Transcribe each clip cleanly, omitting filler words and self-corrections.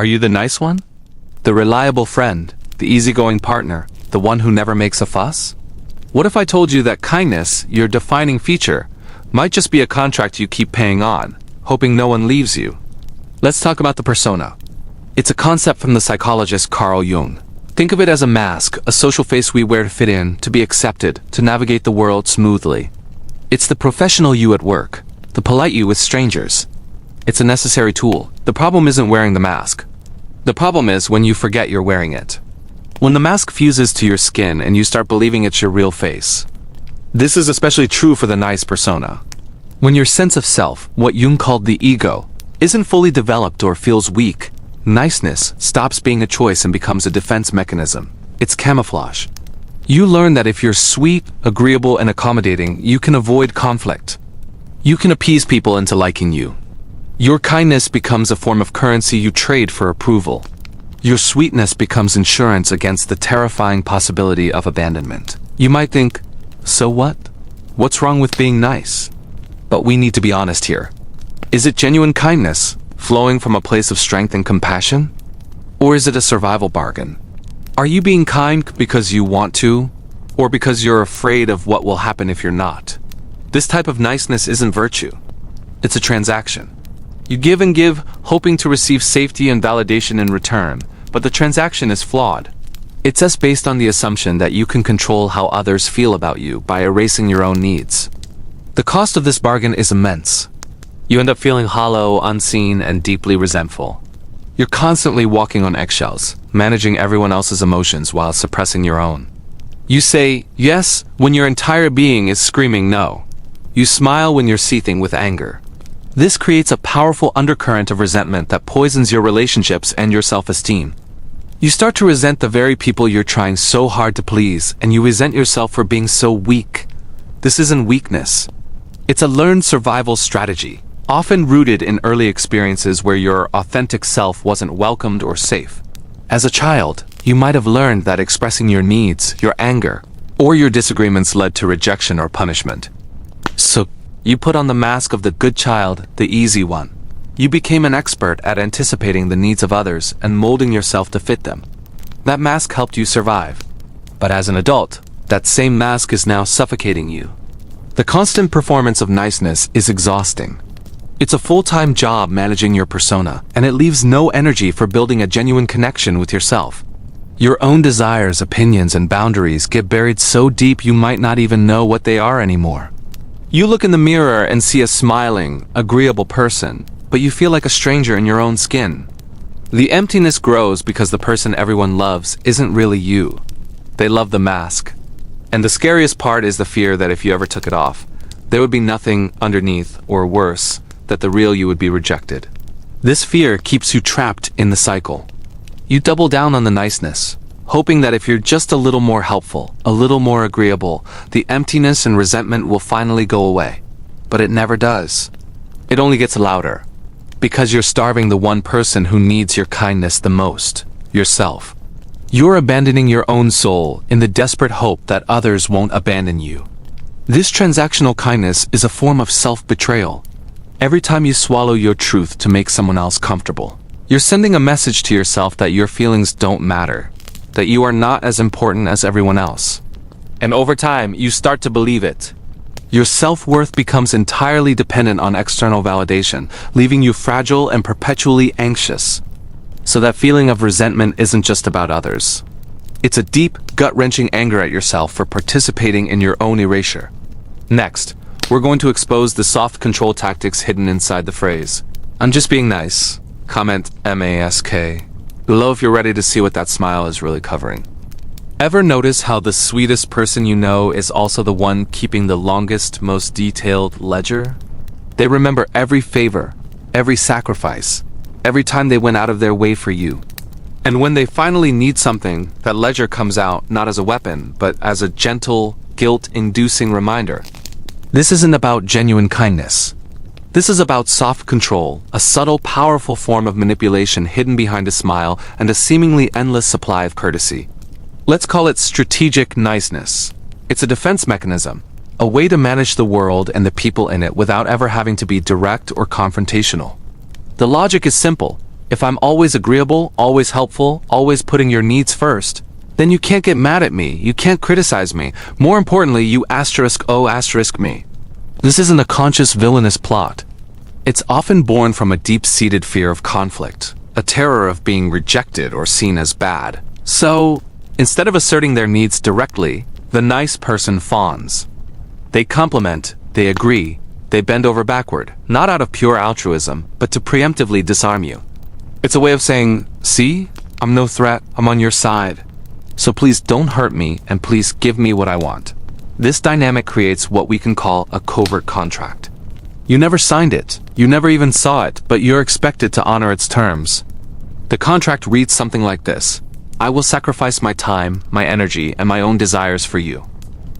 Are you the nice one? The reliable friend, the easygoing partner, the one who never makes a fuss? What if I told you that kindness, your defining feature, might just be a contract you keep paying on, hoping no one leaves you? Let's talk about the persona. It's a concept from the psychologist Carl Jung. Think of it as a mask, a social face we wear to fit in, to be accepted, to navigate the world smoothly. It's the professional you at work, the polite you with strangers. It's a necessary tool. The problem isn't wearing the mask. The problem is when you forget you're wearing it. When the mask fuses to your skin and you start believing it's your real face. This is especially true for the nice persona. When your sense of self, what Jung called the ego, isn't fully developed or feels weak, niceness stops being a choice and becomes a defense mechanism. It's camouflage. You learn that if you're sweet, agreeable, and accommodating, you can avoid conflict. You can appease people into liking you. Your kindness becomes a form of currency you trade for approval. Your sweetness becomes insurance against the terrifying possibility of abandonment. You might think, so what? What's wrong with being nice? But we need to be honest here. Is it genuine kindness, flowing from a place of strength and compassion? Or is it a survival bargain? Are you being kind because you want to, or because you're afraid of what will happen if you're not? This type of niceness isn't virtue. It's a transaction. You give and give, hoping to receive safety and validation in return, but the transaction is flawed. It's just based on the assumption that you can control how others feel about you by erasing your own needs. The cost of this bargain is immense. You end up feeling hollow, unseen, and deeply resentful. You're constantly walking on eggshells, managing everyone else's emotions while suppressing your own. You say yes when your entire being is screaming no. You smile when you're seething with anger. This creates a powerful undercurrent of resentment that poisons your relationships and your self-esteem. You start to resent the very people you're trying so hard to please, and you resent yourself for being so weak. This isn't weakness. It's a learned survival strategy, often rooted in early experiences where your authentic self wasn't welcomed or safe. As a child, you might have learned that expressing your needs, your anger, or your disagreements led to rejection or punishment. So, you put on the mask of the good child, the easy one. You became an expert at anticipating the needs of others and molding yourself to fit them. That mask helped you survive. But as an adult, that same mask is now suffocating you. The constant performance of niceness is exhausting. It's a full-time job managing your persona, and it leaves no energy for building a genuine connection with yourself. Your own desires, opinions, and boundaries get buried so deep you might not even know what they are anymore. You look in the mirror and see a smiling, agreeable person, but you feel like a stranger in your own skin. The emptiness grows because the person everyone loves isn't really you. They love the mask. And the scariest part is the fear that if you ever took it off, there would be nothing underneath, or worse, that the real you would be rejected. This fear keeps you trapped in the cycle. You double down on the niceness, hoping that if you're just a little more helpful, a little more agreeable, the emptiness and resentment will finally go away. But it never does. It only gets louder. Because you're starving the one person who needs your kindness the most, yourself. You're abandoning your own soul in the desperate hope that others won't abandon you. This transactional kindness is a form of self-betrayal. Every time you swallow your truth to make someone else comfortable, you're sending a message to yourself that your feelings don't matter, that you are not as important as everyone else. And over time, you start to believe it. Your self-worth becomes entirely dependent on external validation, leaving you fragile and perpetually anxious. So that feeling of resentment isn't just about others. It's a deep, gut-wrenching anger at yourself for participating in your own erasure. Next, we're going to expose the soft control tactics hidden inside the phrase, "I'm just being nice." Comment MASK below if you're ready to see what that smile is really covering. Ever notice how the sweetest person you know is also the one keeping the longest, most detailed ledger? They remember every favor, every sacrifice, every time they went out of their way for you. And when they finally need something, that ledger comes out not as a weapon, but as a gentle, guilt-inducing reminder. This isn't about genuine kindness. This is about soft control, a subtle, powerful form of manipulation hidden behind a smile and a seemingly endless supply of courtesy. Let's call it strategic niceness. It's a defense mechanism, a way to manage the world and the people in it without ever having to be direct or confrontational. The logic is simple. If I'm always agreeable, always helpful, always putting your needs first, then you can't get mad at me, you can't criticize me. More importantly, you asterisk me. This isn't a conscious villainous plot. It's often born from a deep-seated fear of conflict, a terror of being rejected or seen as bad. So, instead of asserting their needs directly, the nice person fawns. They compliment, they agree, they bend over backward, not out of pure altruism, but to preemptively disarm you. It's a way of saying, see, I'm no threat, I'm on your side. So please don't hurt me and please give me what I want. This dynamic creates what we can call a covert contract. You never signed it, you never even saw it, but you're expected to honor its terms. The contract reads something like this: I will sacrifice my time, my energy, and my own desires for you.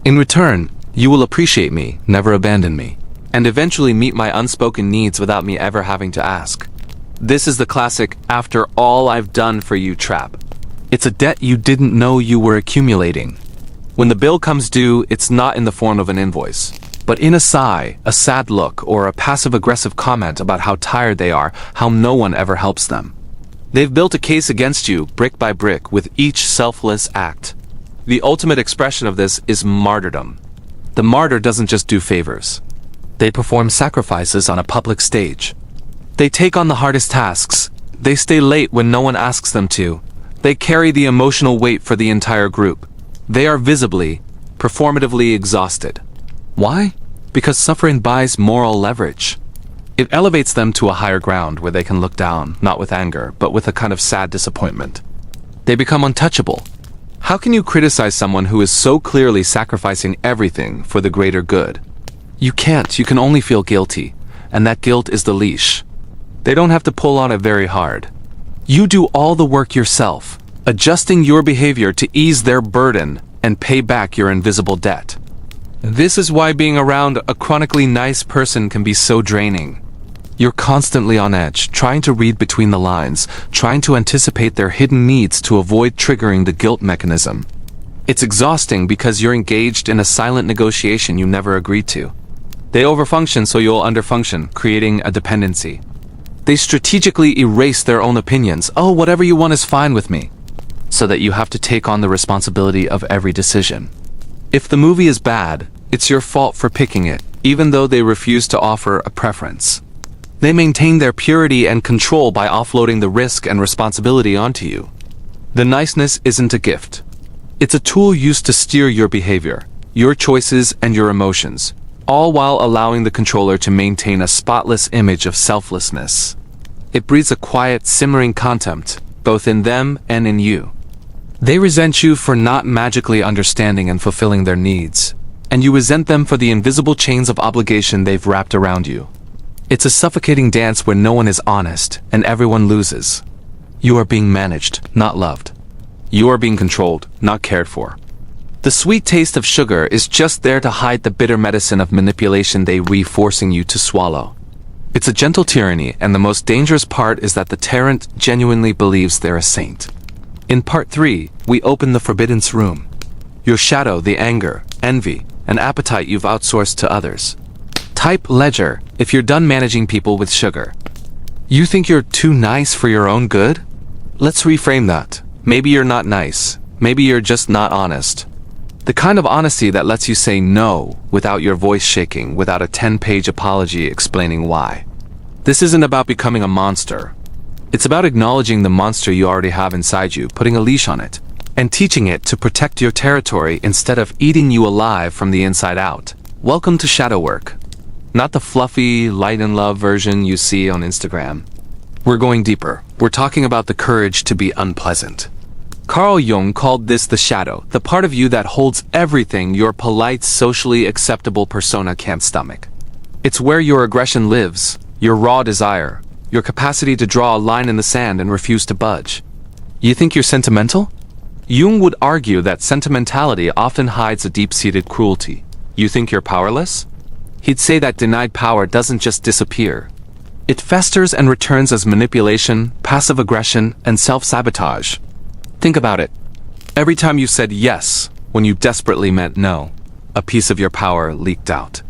In return, you will appreciate me, never abandon me, and eventually meet my unspoken needs without me ever having to ask. This is the classic "after all I've done for you" trap. It's a debt you didn't know you were accumulating. When the bill comes due, it's not in the form of an invoice, but in a sigh, a sad look, or a passive-aggressive comment about how tired they are, how no one ever helps them. They've built a case against you, brick by brick, with each selfless act. The ultimate expression of this is martyrdom. The martyr doesn't just do favors. They perform sacrifices on a public stage. They take on the hardest tasks. They stay late when no one asks them to. They carry the emotional weight for the entire group. They are visibly, performatively exhausted. Why? Because suffering buys moral leverage. It elevates them to a higher ground where they can look down, not with anger, but with a kind of sad disappointment. They become untouchable. How can you criticize someone who is so clearly sacrificing everything for the greater good? You can't. You can only feel guilty, and that guilt is the leash. They don't have to pull on it very hard. You do all the work yourself, adjusting your behavior to ease their burden and pay back your invisible debt. This is why being around a chronically nice person can be so draining. You're constantly on edge, trying to read between the lines, trying to anticipate their hidden needs to avoid triggering the guilt mechanism. It's exhausting because you're engaged in a silent negotiation you never agreed to. They overfunction so you'll underfunction, creating a dependency. They strategically erase their own opinions. Oh, whatever you want is fine with me. So that you have to take on the responsibility of every decision. If the movie is bad, it's your fault for picking it, even though they refuse to offer a preference. They maintain their purity and control by offloading the risk and responsibility onto you. The niceness isn't a gift. It's a tool used to steer your behavior, your choices, and your emotions, all while allowing the controller to maintain a spotless image of selflessness. It breeds a quiet, simmering contempt, both in them and in you. They resent you for not magically understanding and fulfilling their needs, and you resent them for the invisible chains of obligation they've wrapped around you. It's a suffocating dance where no one is honest and everyone loses. You are being managed, not loved. You are being controlled, not cared for. The sweet taste of sugar is just there to hide the bitter medicine of manipulation they re-forcing you to swallow. It's a gentle tyranny, and the most dangerous part is that the tyrant genuinely believes they're a saint. In part 3, we open the forbidden room. Your shadow, the anger, envy, and appetite you've outsourced to others. Type ledger if you're done managing people with sugar. You think you're too nice for your own good? Let's reframe that. Maybe you're not nice. Maybe you're just not honest. The kind of honesty that lets you say no without your voice shaking, without a 10-page apology explaining why. This isn't about becoming a monster. It's about acknowledging the monster you already have inside you, putting a leash on it, and teaching it to protect your territory instead of eating you alive from the inside out. Welcome to shadow work. Not the fluffy, light and love version you see on Instagram. We're going deeper. We're talking about the courage to be unpleasant. Carl Jung called this the shadow, the part of you that holds everything your polite, socially acceptable persona can't stomach. It's where your aggression lives, your raw desire, your capacity to draw a line in the sand and refuse to budge. You think you're sentimental? Jung would argue that sentimentality often hides a deep-seated cruelty. You think you're powerless? He'd say that denied power doesn't just disappear. It festers and returns as manipulation, passive aggression, and self-sabotage. Think about it. Every time you said yes when you desperately meant no, a piece of your power leaked out.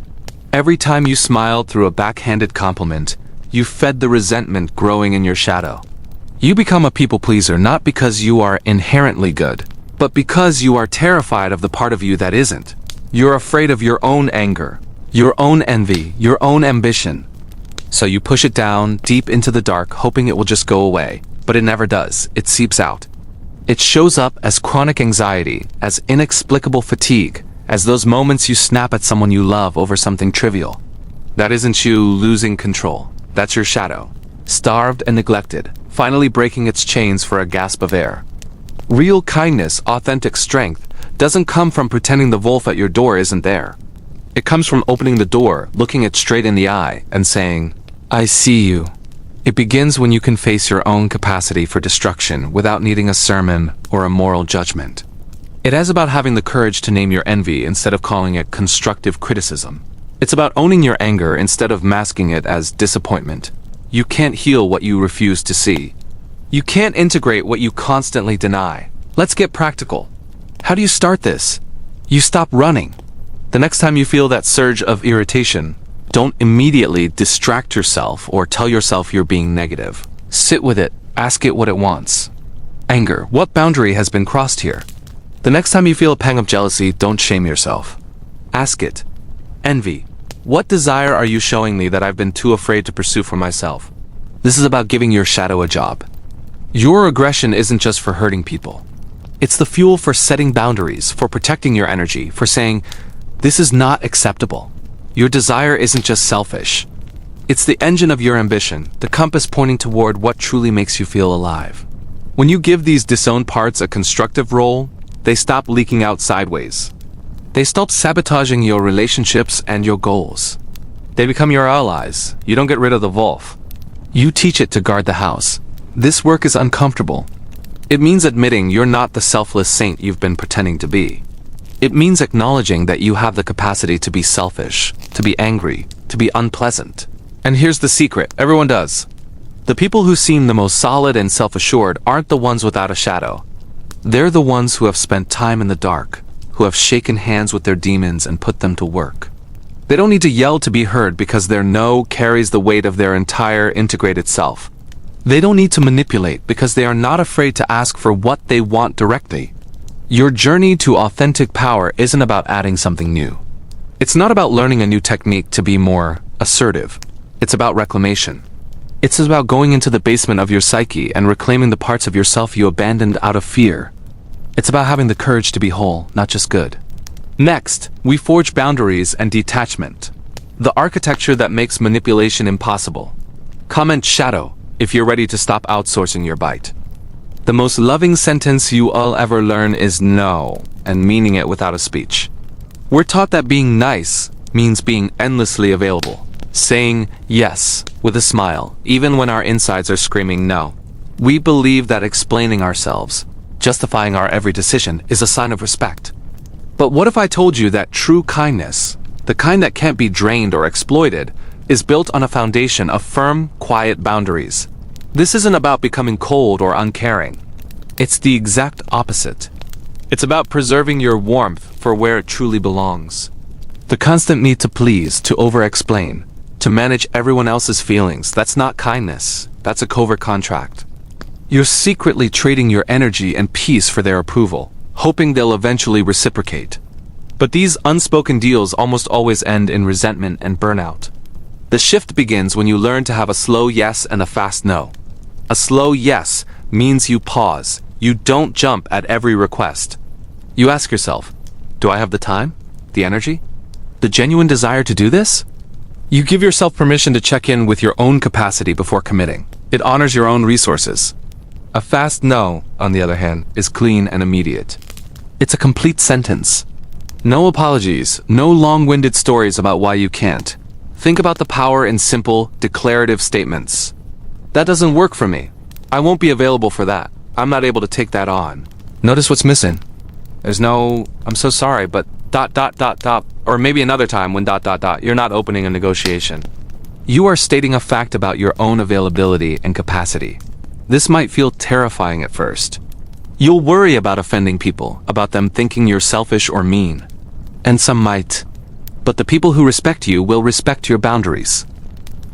Every time you smiled through a backhanded compliment, you fed the resentment growing in your shadow. You become a people pleaser not because you are inherently good, but because you are terrified of the part of you that isn't. You're afraid of your own anger, your own envy, your own ambition. So you push it down deep into the dark, hoping it will just go away, but it never does. It seeps out. It shows up as chronic anxiety, as inexplicable fatigue, as those moments you snap at someone you love over something trivial. That isn't you losing control. That's your shadow, starved and neglected, finally breaking its chains for a gasp of air. Real kindness, authentic strength, doesn't come from pretending the wolf at your door isn't there. It comes from opening the door, looking it straight in the eye, and saying, "I see you." It begins when you can face your own capacity for destruction without needing a sermon or a moral judgment. It is about having the courage to name your envy instead of calling it constructive criticism. It's about owning your anger instead of masking it as disappointment. You can't heal what you refuse to see. You can't integrate what you constantly deny. Let's get practical. How do you start this? You stop running. The next time you feel that surge of irritation, don't immediately distract yourself or tell yourself you're being negative. Sit with it. Ask it what it wants. Anger. What boundary has been crossed here? The next time you feel a pang of jealousy, don't shame yourself. Ask it. Envy. What desire are you showing me that I've been too afraid to pursue for myself? This is about giving your shadow a job. Your aggression isn't just for hurting people. It's the fuel for setting boundaries, for protecting your energy, for saying, this is not acceptable. Your desire isn't just selfish. It's the engine of your ambition, the compass pointing toward what truly makes you feel alive. When you give these disowned parts a constructive role, they stop leaking out sideways. They stop sabotaging your relationships and your goals. They become your allies. You don't get rid of the wolf. You teach it to guard the house. This work is uncomfortable. It means admitting you're not the selfless saint you've been pretending to be. It means acknowledging that you have the capacity to be selfish, to be angry, to be unpleasant. And here's the secret, everyone does. The people who seem the most solid and self-assured aren't the ones without a shadow. They're the ones who have spent time in the dark, who have shaken hands with their demons and put them to work. They don't need to yell to be heard because their no carries the weight of their entire integrated self. They don't need to manipulate because they are not afraid to ask for what they want directly. Your journey to authentic power isn't about adding something new. It's not about learning a new technique to be more assertive. It's about reclamation. It's about going into the basement of your psyche and reclaiming the parts of yourself you abandoned out of fear. It's about having the courage to be whole, not just good. Next, we forge boundaries and detachment. The architecture that makes manipulation impossible. Comment shadow if you're ready to stop outsourcing your bite. The most loving sentence you will ever learn is no, and meaning it without a speech. We're taught that being nice means being endlessly available, saying yes with a smile, even when our insides are screaming no. We believe that explaining ourselves, justifying our every decision, is a sign of respect. But what if I told you that true kindness, the kind that can't be drained or exploited, is built on a foundation of firm, quiet boundaries? This isn't about becoming cold or uncaring. It's the exact opposite. It's about preserving your warmth for where it truly belongs. The constant need to please, to over-explain, to manage everyone else's feelings, that's not kindness. That's a covert contract. You're secretly trading your energy and peace for their approval, hoping they'll eventually reciprocate. But these unspoken deals almost always end in resentment and burnout. The shift begins when you learn to have a slow yes and a fast no. A slow yes means you pause. You don't jump at every request. You ask yourself, do I have the time, the energy, the genuine desire to do this? You give yourself permission to check in with your own capacity before committing. It honors your own resources. A fast no, on the other hand, is clean and immediate. It's a complete sentence. No apologies, no long-winded stories about why you can't. Think about the power in simple, declarative statements. That doesn't work for me. I won't be available for that. I'm not able to take that on. Notice what's missing. There's no, I'm so sorry, but ... or maybe another time when ... you're not opening a negotiation. You are stating a fact about your own availability and capacity. This might feel terrifying at first. You'll worry about offending people, about them thinking you're selfish or mean. And some might. But the people who respect you will respect your boundaries.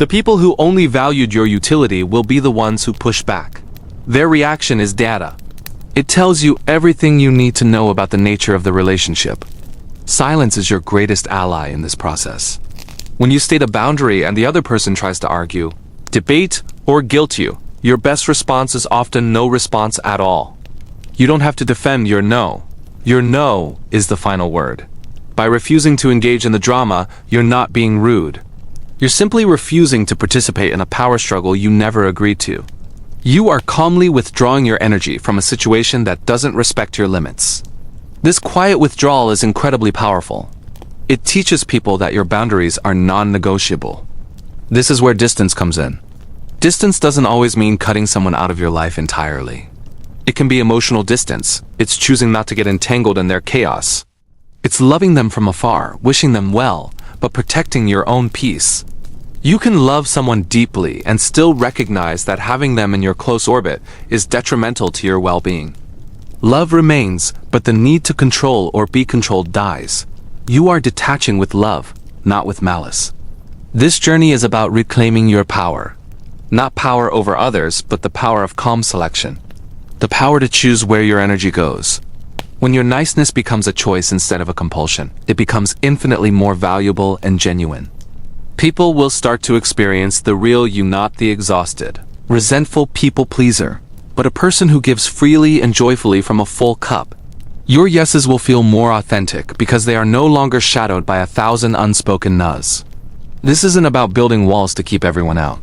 The people who only valued your utility will be the ones who push back. Their reaction is data. It tells you everything you need to know about the nature of the relationship. Silence is your greatest ally in this process. When you state a boundary and the other person tries to argue, debate, or guilt you, your best response is often no response at all. You don't have to defend your no. Your no is the final word. By refusing to engage in the drama, you're not being rude. You're simply refusing to participate in a power struggle you never agreed to. You are calmly withdrawing your energy from a situation that doesn't respect your limits. This quiet withdrawal is incredibly powerful. It teaches people that your boundaries are non-negotiable. This is where distance comes in. Distance doesn't always mean cutting someone out of your life entirely. It can be emotional distance. It's choosing not to get entangled in their chaos. It's loving them from afar, wishing them well, but protecting your own peace. You can love someone deeply and still recognize that having them in your close orbit is detrimental to your well-being. Love remains, but the need to control or be controlled dies. You are detaching with love, not with malice. This journey is about reclaiming your power. Not power over others, but the power of calm selection. The power to choose where your energy goes. When your niceness becomes a choice instead of a compulsion, it becomes infinitely more valuable and genuine. People will start to experience the real you, not the exhausted, resentful people pleaser, but a person who gives freely and joyfully from a full cup. Your yeses will feel more authentic because they are no longer shadowed by 1,000 unspoken no's. This isn't about building walls to keep everyone out.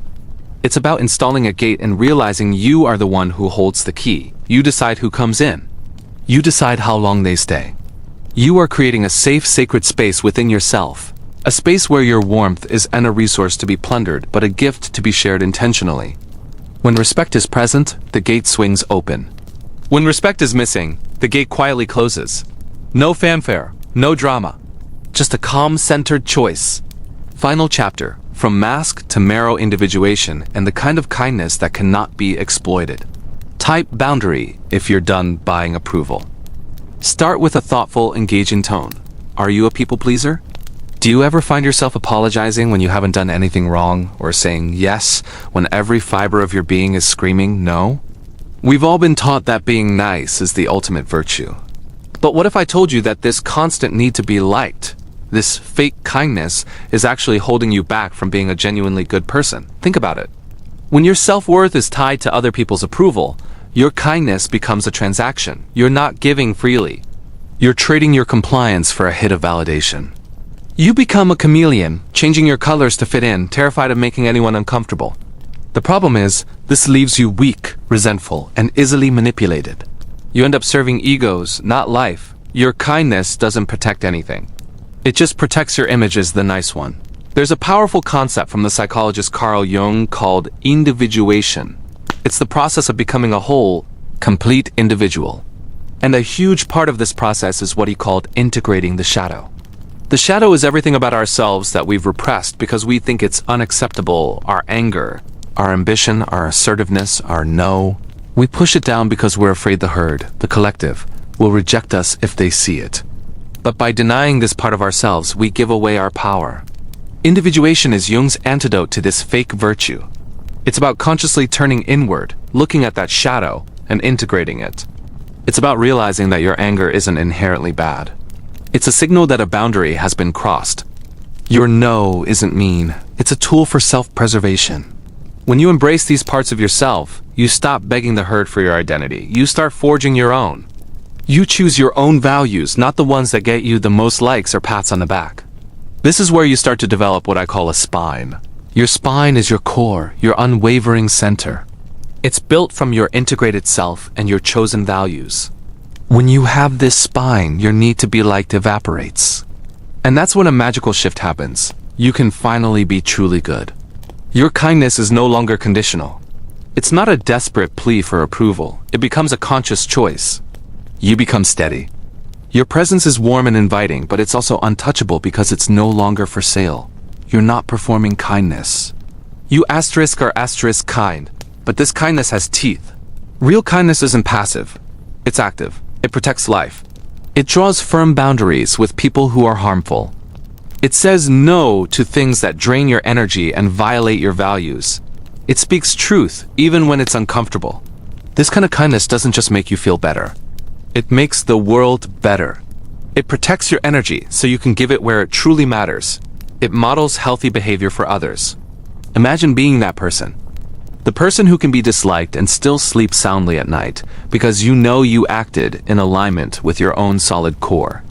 It's about installing a gate and realizing you are the one who holds the key. You decide who comes in. You decide how long they stay. You are creating a safe, sacred space within yourself. A space where your warmth isn't a resource to be plundered, but a gift to be shared intentionally. When respect is present, the gate swings open. When respect is missing, the gate quietly closes. No fanfare, no drama. Just a calm, centered choice. Final chapter, from mask to marrow individuation and the kind of kindness that cannot be exploited. Type boundary if you're done buying approval. Start with a thoughtful, engaging tone. Are you a people pleaser? Do you ever find yourself apologizing when you haven't done anything wrong, or saying yes when every fiber of your being is screaming no? We've all been taught that being nice is the ultimate virtue. But what if I told you that this constant need to be liked, this fake kindness, is actually holding you back from being a genuinely good person? Think about it. When your self-worth is tied to other people's approval, your kindness becomes a transaction. You're not giving freely. You're trading your compliance for a hit of validation. You become a chameleon, changing your colors to fit in, terrified of making anyone uncomfortable. The problem is, this leaves you weak, resentful, and easily manipulated. You end up serving egos, not life. Your kindness doesn't protect anything. It just protects your image as the nice one. There's a powerful concept from the psychologist Carl Jung called individuation. It's the process of becoming a whole, complete individual. And a huge part of this process is what he called integrating the shadow. The shadow is everything about ourselves that we've repressed because we think it's unacceptable. Our anger, our ambition, our assertiveness, our no. We push it down because we're afraid the herd, the collective, will reject us if they see it. But by denying this part of ourselves, we give away our power. Individuation is Jung's antidote to this fake virtue. It's about consciously turning inward, looking at that shadow, and integrating it. It's about realizing that your anger isn't inherently bad. It's a signal that a boundary has been crossed. Your no isn't mean. It's a tool for self-preservation. When you embrace these parts of yourself, you stop begging the herd for your identity. You start forging your own. You choose your own values, not the ones that get you the most likes or pats on the back. This is where you start to develop what I call a spine. Your spine is your core, your unwavering center. It's built from your integrated self and your chosen values. When you have this spine, your need to be liked evaporates. And that's when a magical shift happens. You can finally be truly good. Your kindness is no longer conditional. It's not a desperate plea for approval. It becomes a conscious choice. You become steady. Your presence is warm and inviting, but it's also untouchable because it's no longer for sale. You're not performing kindness. You are kind, but this kindness has teeth. Real kindness isn't passive. It's active. It protects life. It draws firm boundaries with people who are harmful. It says no to things that drain your energy and violate your values. It speaks truth, even when it's uncomfortable. This kind of kindness doesn't just make you feel better. It makes the world better. It protects your energy so you can give it where it truly matters. It models healthy behavior for others. Imagine being that person. The person who can be disliked and still sleep soundly at night because you know you acted in alignment with your own solid core.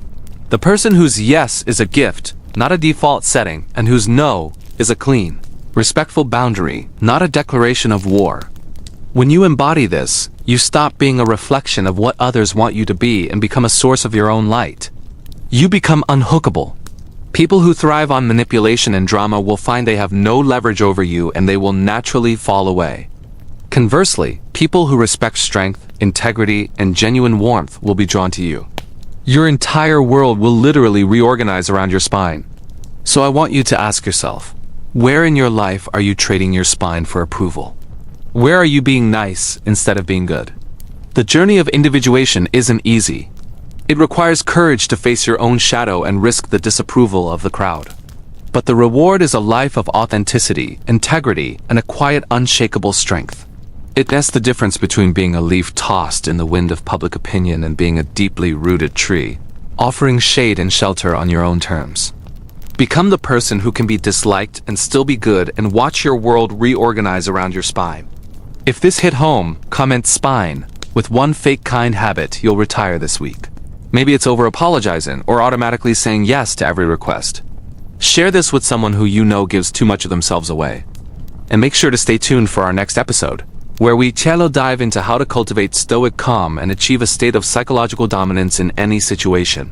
The person whose yes is a gift, not a default setting, and whose no is a clean, respectful boundary, not a declaration of war. When you embody this, you stop being a reflection of what others want you to be and become a source of your own light. You become unhookable. People who thrive on manipulation and drama will find they have no leverage over you and they will naturally fall away. Conversely, people who respect strength, integrity, and genuine warmth will be drawn to you. Your entire world will literally reorganize around your spine. So I want you to ask yourself, where in your life are you trading your spine for approval? Where are you being nice instead of being good? The journey of individuation isn't easy. It requires courage to face your own shadow and risk the disapproval of the crowd. But the reward is a life of authenticity, integrity, and a quiet, unshakable strength. That's the difference between being a leaf tossed in the wind of public opinion and being a deeply rooted tree, offering shade and shelter on your own terms. Become the person who can be disliked and still be good and watch your world reorganize around your spine. If this hit home, comment spine. With one fake kind habit you'll retire this week. Maybe it's over apologizing or automatically saying yes to every request. Share this with someone who you know gives too much of themselves away. And make sure to stay tuned for our next episode, where we dive into how to cultivate stoic calm and achieve a state of psychological dominance in any situation.